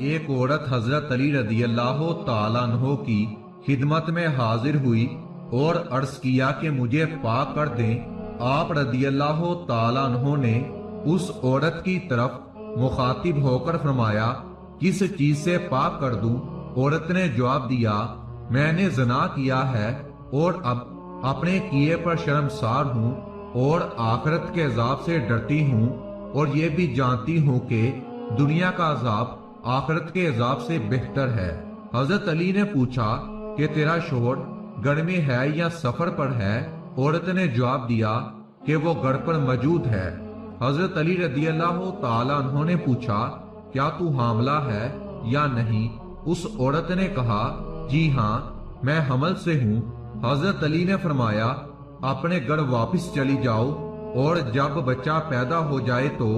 ایک عورت حضرت علی رضی اللہ تعالیٰ عنہ کی خدمت میں حاضر ہوئی اور عرض کیا کہ مجھے پاک کر دیں۔ آپ رضی اللہ تعالیٰ عنہ نے اس عورت کی طرف مخاطب ہو کر فرمایا، کس چیز سے پاک کر دوں؟ عورت نے جواب دیا، میں نے زنا کیا ہے اور اب اپنے کیے پر شرمسار ہوں اور آخرت کے عذاب سے ڈرتی ہوں، اور یہ بھی جانتی ہوں کہ دنیا کا عذاب آخرت کے عذاب سے بہتر ہے۔ حضرت علی نے پوچھا کہ تیرا شوہر گھر میں ہے یا سفر پر ہے؟ عورت نے جواب دیا کہ وہ گھر پر موجود ہے۔ حضرت علی رضی اللہ تعالیٰ عنہ نے پوچھا، کیا تو حاملہ ہے یا نہیں؟ اس عورت نے کہا، جی ہاں، میں حمل سے ہوں۔ حضرت علی نے فرمایا، اپنے گھر واپس چلی جاؤ اور جب بچہ پیدا ہو جائے تو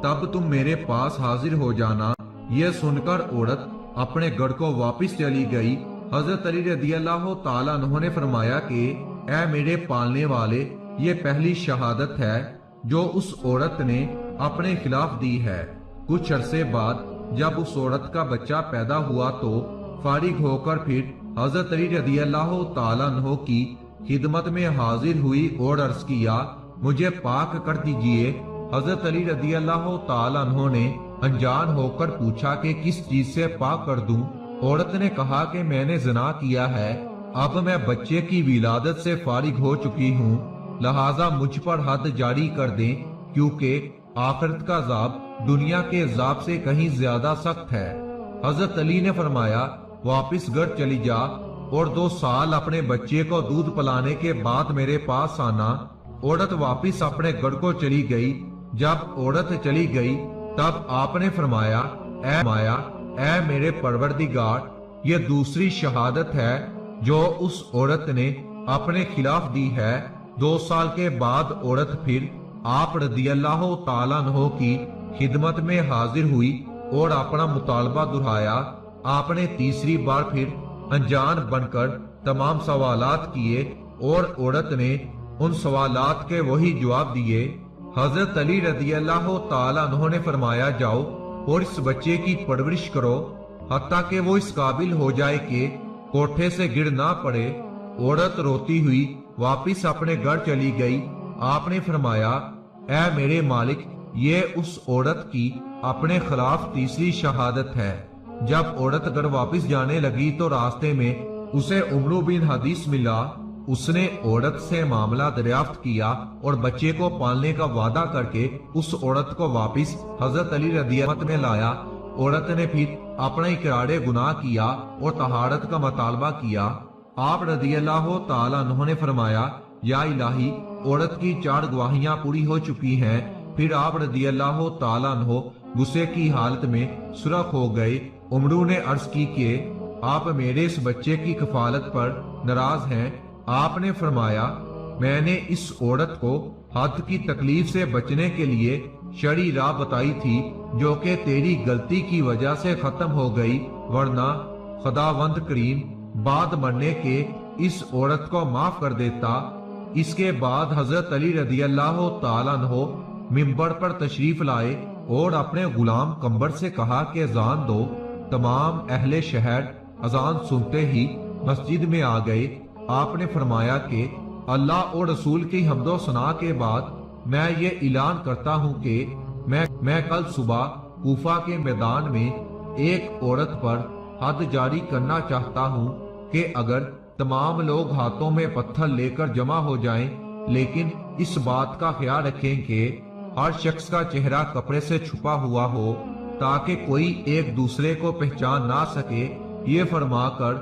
تب تم میرے پاس حاضر ہو جانا۔ یہ سن کر عورت اپنے گھر کو واپس چلی گئی۔ حضرت علی رضی اللہ تعالیٰ عنہ نے فرمایا کہ اے میرے پالنے والے، یہ پہلی شہادت ہے جو اس عورت نے اپنے خلاف دی ہے۔ کچھ عرصے بعد جب اس عورت کا بچہ پیدا ہوا تو فارغ ہو کر پھر حضرت علی رضی اللہ تعالیٰ عنہ کی خدمت میں حاضر ہوئی اور عرض کیا، مجھے پاک کر دیجئے۔ حضرت علی رضی اللہ تعالیٰ عنہ نے انجان ہو کر پوچھا کہ کس چیز سے پاک کر دوں؟ عورت نے کہا کہ میں نے زنا کیا ہے، اب میں بچے کی ولادت سے فارغ ہو چکی ہوں، لہٰذا مجھ پر حد جاری کر دیں، کیونکہ آخرت کا عذاب دنیا کے عذاب سے کہیں زیادہ سخت ہے۔ حضرت علی نے فرمایا، واپس گھر چلی جا اور 2 سال اپنے بچے کو دودھ پلانے کے بعد میرے پاس آنا۔ عورت واپس اپنے گھر کو چلی گئی۔ جب عورت چلی گئی تب آپ نے فرمایا، اے میرے پروردگار، یہ دوسری شہادت ہے جو اس عورت نے اپنے خلاف دی ہے۔ 2 سال کے بعد عورت پھر آپ رضی اللہ تعالیٰ عنہ کی خدمت میں حاضر ہوئی اور اپنا مطالبہ دہرایا۔ آپ نے تیسری بار پھر انجان بن کر تمام سوالات کیے اور عورت نے ان سوالات کے وہی جواب دیے۔ حضرت علی رضی اللہ تعالیٰ عنہ نے فرمایا، جاؤ اور اس بچے کی پرورش کرو حتیٰ کہ وہ اس قابل ہو جائے کہ کوٹھے سے گر نہ پڑے۔ عورت روتی ہوئی واپس اپنے گھر چلی گئی۔ آپ نے فرمایا، اے میرے مالک، یہ اس عورت کی اپنے خلاف تیسری شہادت ہے۔ جب عورت گھر واپس جانے لگی تو راستے میں اسے عمرو بن حدیث ملا۔ اس نے عورت سے معاملہ دریافت کیا اور بچے کو پالنے کا وعدہ کر کے اس عورت کو واپس حضرت علی رضی اللہ عنہ میں لایا۔ عورت نے پھر اپنا اقرار گناہ کیا اور طہارت کا مطالبہ کیا۔ آپ رضی اللہ تعالیٰ عنہ نے فرمایا، یا الہی، عورت کی 4 گواہیاں پوری ہو چکی ہیں۔ پھر آپ رضی اللہ تعالیٰ عنہ غصے کی حالت میں سرخ ہو گئے۔ عمرو نے عرض کی کہ آپ میرے اس بچے کی کفالت پر ناراض ہیں۔ آپ نے فرمایا، میں نے اس عورت کو حد کی تکلیف سے بچنے کے لیے شرعی راہ بتائی تھی جو کہ تیری غلطی کی وجہ سے ختم ہو گئی، ورنہ خداوند کریم بعد مرنے کے اس عورت کو معاف کر دیتا۔ اس کے بعد حضرت علی رضی اللہ تعالیٰ عنہ منبر پر تشریف لائے اور اپنے غلام قمبر سے کہا کہ اذان دو۔ تمام اہل شہر اذان سنتے ہی مسجد میں آ گئے۔ آپ نے فرمایا کہ اللہ اور رسول کی حمد و ثنا کے بعد میں یہ اعلان کرتا ہوں کہ میں کل صبح کوفہ کے میدان میں ایک عورت پر حد جاری کرنا چاہتا ہوں کہ اگر تمام لوگ ہاتھوں میں پتھر لے کر جمع ہو جائیں، لیکن اس بات کا خیال رکھیں کہ ہر شخص کا چہرہ کپڑے سے چھپا ہوا ہو تاکہ کوئی ایک دوسرے کو پہچان نہ سکے۔ یہ فرما کر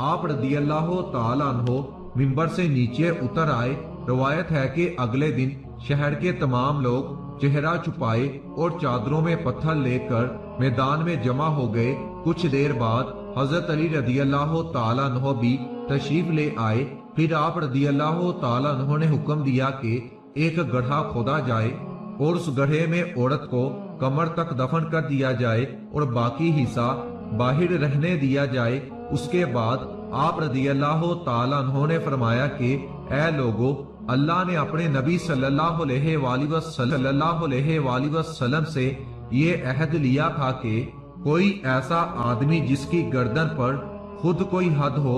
آپ رضی اللہ تعالیٰ عنہ منبر سے نیچے اتر آئے۔ روایت ہے کہ اگلے دن شہر کے تمام لوگ چہرہ چھپائے اور چادروں میں پتھر لے کر میدان میں جمع ہو گئے۔ کچھ دیر بعد حضرت علی رضی اللہ تعالیٰ عنہ بھی تشریف لے آئے۔ پھر آپ رضی اللہ تعالیٰ عنہ نے حکم دیا کہ ایک گڑھا کھودا جائے اور اس گڑھے میں عورت کو کمر تک دفن کر دیا جائے اور باقی حصہ باہر رہنے دیا جائے۔ اس کے بعد آپ رضی اللہ تعالیٰ عنہ نے فرمایا کہ اے لوگو، اللہ نے اپنے نبی صلی اللہ علیہ وآلہ وسلم سے یہ عہد لیا تھا کہ کوئی ایسا آدمی جس کی گردن پر خود کوئی حد ہو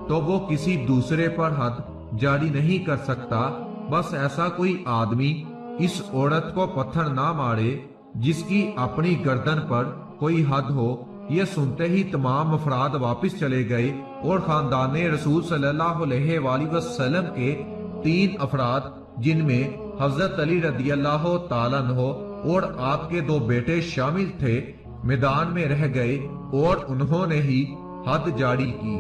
تو وہ کسی دوسرے پر حد جاری نہیں کر سکتا، بس ایسا کوئی آدمی اس عورت کو پتھر نہ مارے جس کی اپنی گردن پر کوئی حد ہو۔ یہ سنتے ہی تمام افراد واپس چلے گئے اور خاندان رسول صلی اللہ علیہ وآلہ وسلم کے 3 افراد جن میں حضرت علی رضی اللہ تعالیٰ عنہ اور آپ کے 2 بیٹے شامل تھے، میدان میں رہ گئے اور انہوں نے ہی حد جاری کی۔